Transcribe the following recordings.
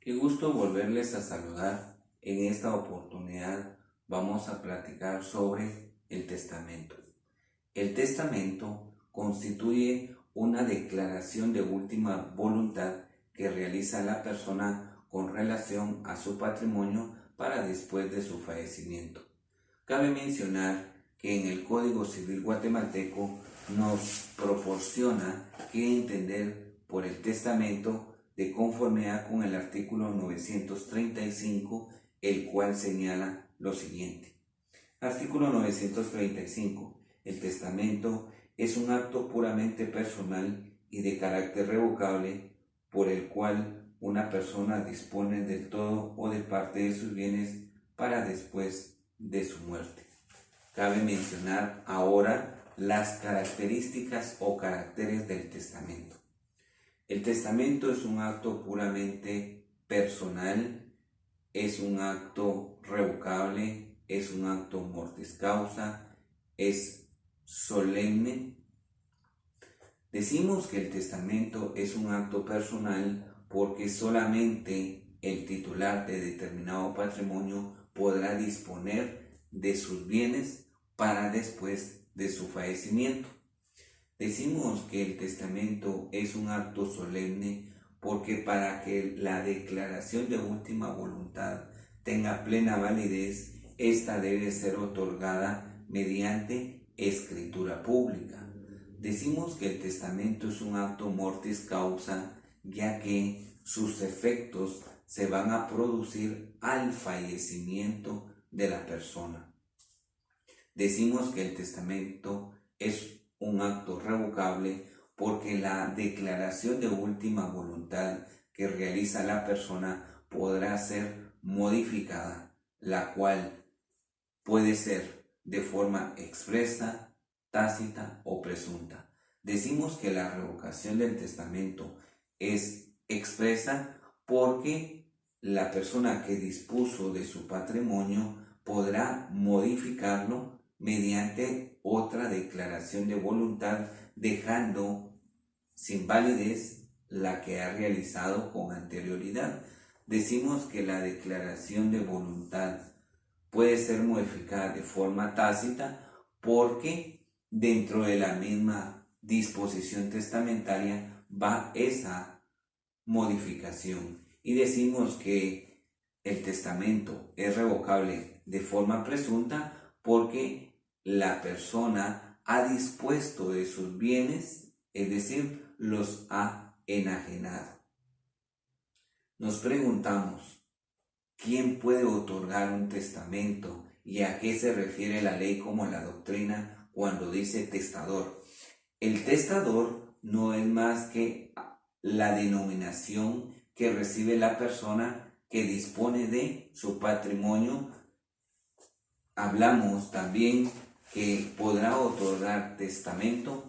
Qué gusto volverles a saludar. En esta oportunidad vamos a platicar sobre el testamento. El testamento constituye una declaración de última voluntad que realiza la persona con relación a su patrimonio para después de su fallecimiento. Cabe mencionar que en el Código Civil guatemalteco nos proporciona qué entender por el testamento de conformidad con el artículo 935, el cual señala lo siguiente. Artículo 935. El testamento es un acto puramente personal y de carácter revocable por el cual una persona dispone del todo o de parte de sus bienes para después de su muerte. Cabe mencionar ahora las características o caracteres del testamento. El testamento es un acto puramente personal, es un acto revocable, es un acto mortis causa, es solemne. Decimos que el testamento es un acto personal porque solamente el titular de determinado patrimonio podrá disponer de sus bienes para después de su fallecimiento. Decimos que el testamento es un acto solemne porque para que la declaración de última voluntad tenga plena validez, esta debe ser otorgada mediante escritura pública. Decimos que el testamento es un acto mortis causa, ya que sus efectos se van a producir al fallecimiento de la persona. Decimos que el testamento es un acto revocable porque la declaración de última voluntad que realiza la persona podrá ser modificada, la cual puede ser de forma expresa, tácita o presunta. Decimos que la revocación del testamento es expresa porque la persona que dispuso de su patrimonio podrá modificarlo mediante otra declaración de voluntad, dejando sin validez la que ha realizado con anterioridad. Decimos que la declaración de voluntad puede ser modificada de forma tácita porque dentro de la misma disposición testamentaria va esa modificación. Y decimos que el testamento es revocable de forma presunta porque la persona ha dispuesto de sus bienes, es decir, los ha enajenado. Nos preguntamos, ¿quién puede otorgar un testamento y a qué se refiere la ley como la doctrina cuando dice testador? El testador no es más que la denominación que recibe la persona que dispone de su patrimonio. Hablamos también que podrá otorgar testamento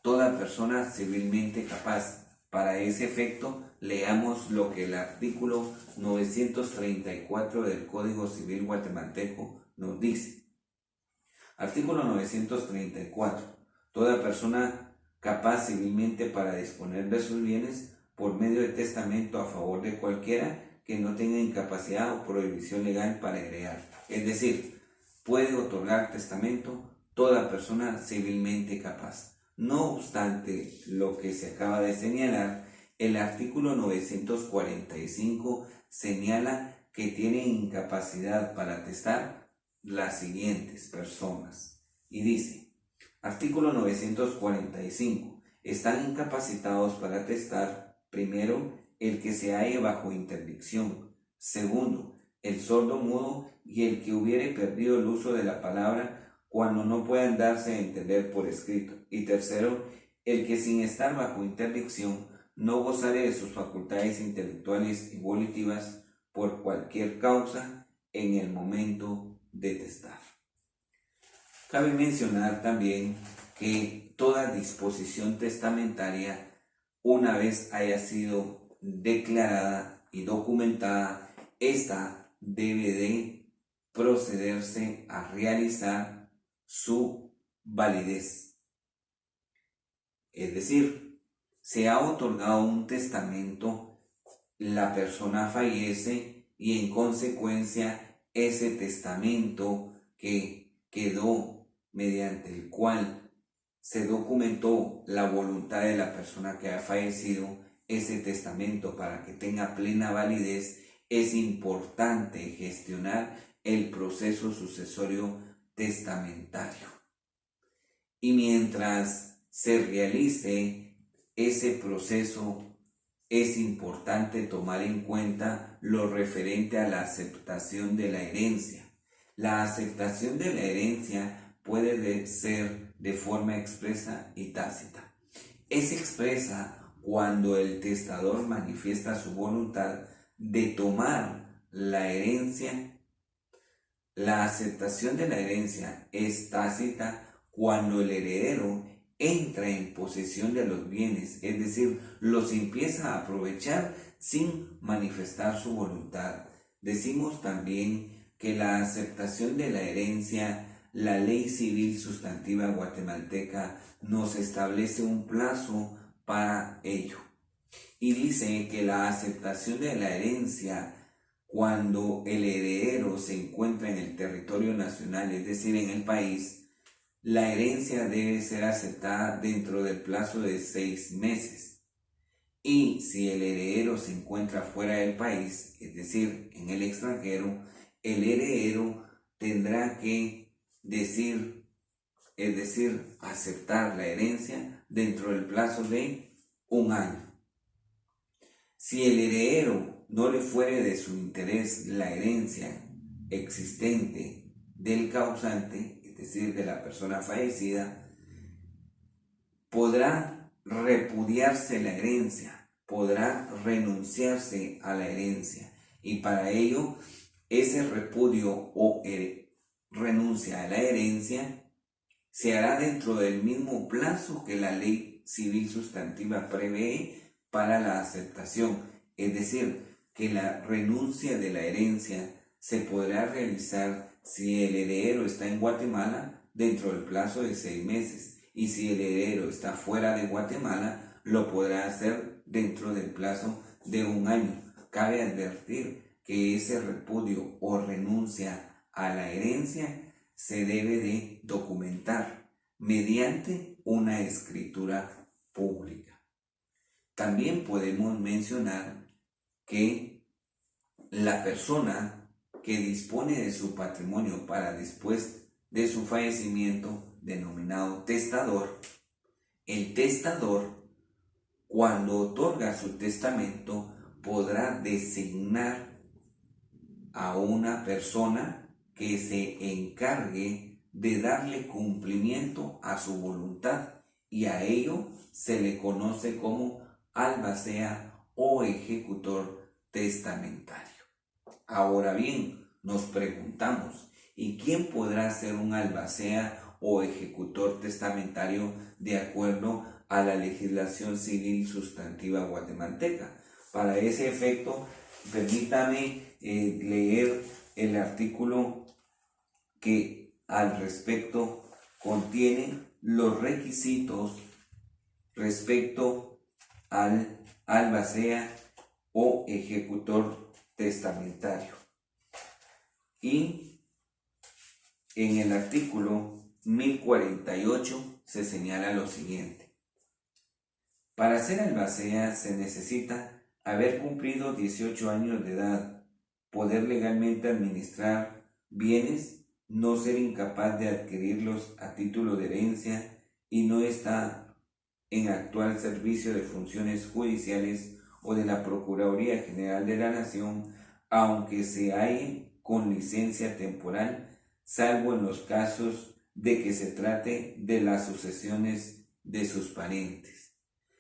toda persona civilmente capaz. Para ese efecto, leamos lo que el artículo 934 del Código Civil guatemalteco nos dice. Artículo 934. Toda persona capaz civilmente para disponer de sus bienes por medio de testamento a favor de cualquiera que no tenga incapacidad o prohibición legal para heredar. Es decir, puede otorgar testamento toda persona civilmente capaz. No obstante lo que se acaba de señalar, el artículo 945 señala que tienen incapacidad para testar las siguientes personas. Y dice, artículo 945, están incapacitados para testar, primero, el que se halle bajo interdicción, segundo, el sordo mudo y el que hubiere perdido el uso de la palabra cuando no puedan darse a entender por escrito, y tercero, el que sin estar bajo interdicción no gozare de sus facultades intelectuales y volitivas por cualquier causa en el momento de testar. Cabe mencionar también que toda disposición testamentaria, una vez haya sido declarada y documentada, esta debe de procederse a realizar su validez. Es decir, se ha otorgado un testamento, la persona fallece y en consecuencia ese testamento que quedó, mediante el cual se documentó la voluntad de la persona que ha fallecido, ese testamento, para que tenga plena validez, es importante gestionar el proceso sucesorio testamentario. Y mientras se realice ese proceso, es importante tomar en cuenta lo referente a la aceptación de la herencia. La aceptación de la herencia puede ser de forma expresa y tácita. Es expresa cuando el testador manifiesta su voluntad de tomar la herencia. La aceptación de la herencia es tácita cuando el heredero entra en posesión de los bienes, es decir, los empieza a aprovechar sin manifestar su voluntad. Decimos también que la aceptación de la herencia, la ley civil sustantiva guatemalteca nos establece un plazo para ello. Y dice que la aceptación de la herencia, cuando el heredero se encuentra en el territorio nacional, es decir, en el país, la herencia debe ser aceptada dentro del plazo de 6 meses. Y si el heredero se encuentra fuera del país, es decir, en el extranjero, el heredero tendrá que aceptar la herencia dentro del plazo de 1 año. Si el heredero no le fuere de su interés la herencia existente del causante, es decir, de la persona fallecida, podrá repudiarse la herencia, podrá renunciarse a la herencia, y para ello ese repudio o renuncia a la herencia se hará dentro del mismo plazo que la ley civil sustantiva prevé para la aceptación, es decir, que la renuncia de la herencia se podrá realizar si el heredero está en Guatemala dentro del plazo de 6 meses, y si el heredero está fuera de Guatemala lo podrá hacer dentro del plazo de 1 año. Cabe advertir que ese repudio o renuncia a la herencia se debe de documentar mediante una escritura pública. También podemos mencionar que la persona que dispone de su patrimonio para después de su fallecimiento, denominado testador, el testador, cuando otorga su testamento, podrá designar a una persona que se encargue de darle cumplimiento a su voluntad, y a ello se le conoce como albacea o ejecutor testamentario. Ahora bien, nos preguntamos, ¿y quién podrá ser un albacea o ejecutor testamentario de acuerdo a la legislación civil sustantiva guatemalteca? Para ese efecto, permítame leer el artículo que al respecto contiene los requisitos respecto al albacea o ejecutor testamentario. Y en el artículo 1048 se señala lo siguiente: para ser albacea se necesita haber cumplido 18 años de edad, poder legalmente administrar bienes, no ser incapaz de adquirirlos a título de herencia y no estar en actual servicio de funciones judiciales o de la Procuraduría General de la Nación, aunque se halle con licencia temporal, salvo en los casos de que se trate de las sucesiones de sus parientes.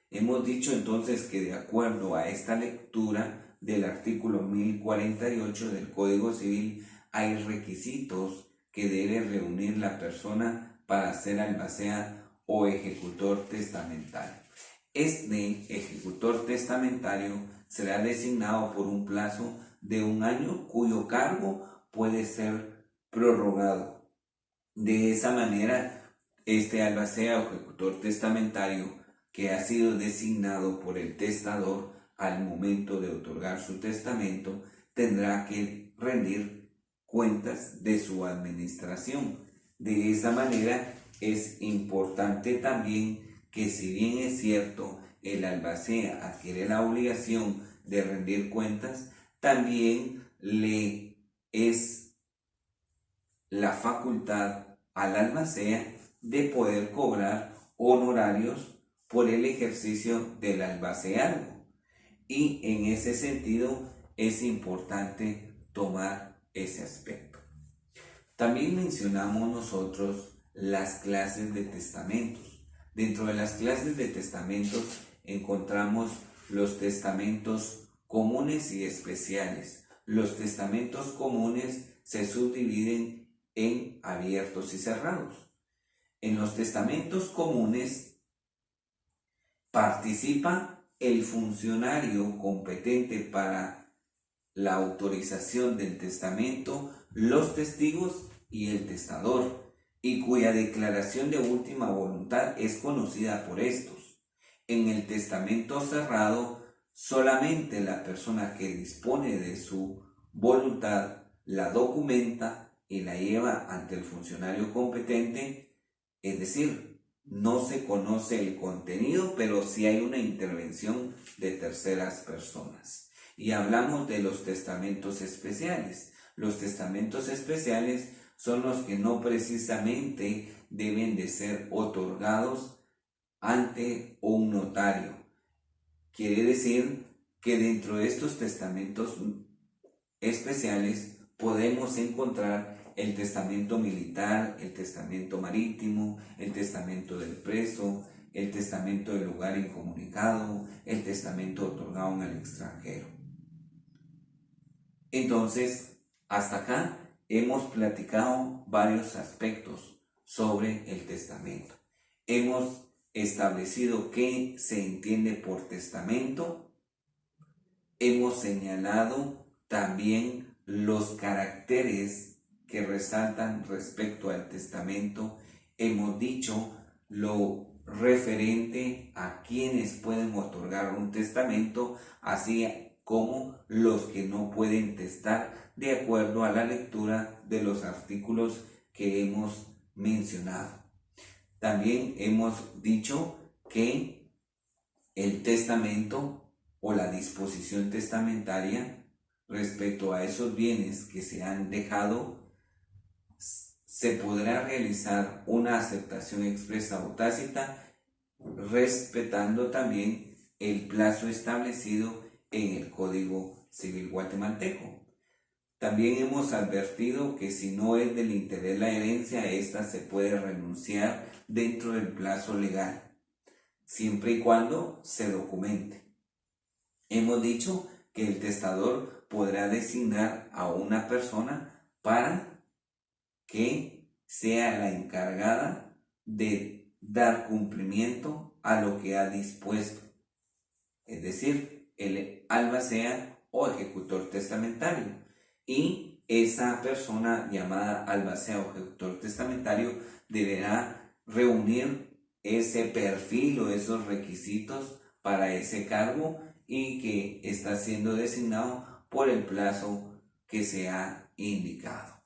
Hemos dicho entonces que de acuerdo a esta lectura del artículo 1048 del Código Civil, hay requisitos que debe reunir la persona para ser albacea o ejecutor testamentario. Este ejecutor testamentario será designado por un plazo de 1 año, cuyo cargo puede ser prorrogado. De esa manera, este albacea o ejecutor testamentario que ha sido designado por el testador al momento de otorgar su testamento, tendrá que rendir cuentas de su administración. De esa manera es importante también que, si bien es cierto, el albacea adquiere la obligación de rendir cuentas, también le es la facultad al albacea de poder cobrar honorarios por el ejercicio del albaceado. Y en ese sentido es importante tomar ese aspecto. También mencionamos nosotros las clases de testamentos. Dentro de las clases de testamentos encontramos los testamentos comunes y especiales. Los testamentos comunes se subdividen en abiertos y cerrados. En los testamentos comunes participa el funcionario competente para la autorización del testamento, los testigos y el testador, y cuya declaración de última voluntad es conocida por estos. En el testamento cerrado, solamente la persona que dispone de su voluntad la documenta y la lleva ante el funcionario competente, es decir, no se conoce el contenido, pero sí hay una intervención de terceras personas. Y hablamos de los testamentos especiales. Los testamentos especiales son los que no precisamente deben de ser otorgados ante un notario. Quiere decir que dentro de estos testamentos especiales podemos encontrar el testamento militar, el testamento marítimo, el testamento del preso, el testamento del lugar incomunicado, el testamento otorgado en el extranjero. Entonces, hasta acá hemos platicado varios aspectos sobre el testamento. Hemos establecido qué se entiende por testamento. Hemos señalado también los caracteres que resaltan respecto al testamento. Hemos dicho lo referente a quienes pueden otorgar un testamento, así como los que no pueden testar, de acuerdo a la lectura de los artículos que hemos mencionado. También hemos dicho que el testamento o la disposición testamentaria respecto a esos bienes que se han dejado, se podrá realizar una aceptación expresa o tácita, respetando también el plazo establecido en el Código Civil guatemalteco. También hemos advertido que si no es del interés la herencia, esta se puede renunciar dentro del plazo legal, siempre y cuando se documente. Hemos dicho que el testador podrá designar a una persona para que sea la encargada de dar cumplimiento a lo que ha dispuesto, es decir, el albacea o ejecutor testamentario. Y esa persona llamada albacea o ejecutor testamentario deberá reunir ese perfil o esos requisitos para ese cargo y que está siendo designado por el plazo que se ha indicado.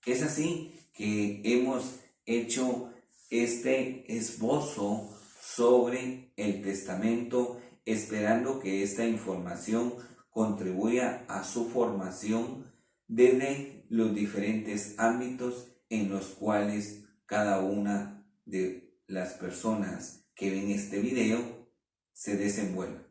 Es así que hemos hecho este esbozo sobre el testamento, esperando que esta información contribuya a su formación desde los diferentes ámbitos en los cuales cada una de las personas que ven este video se desenvuelve.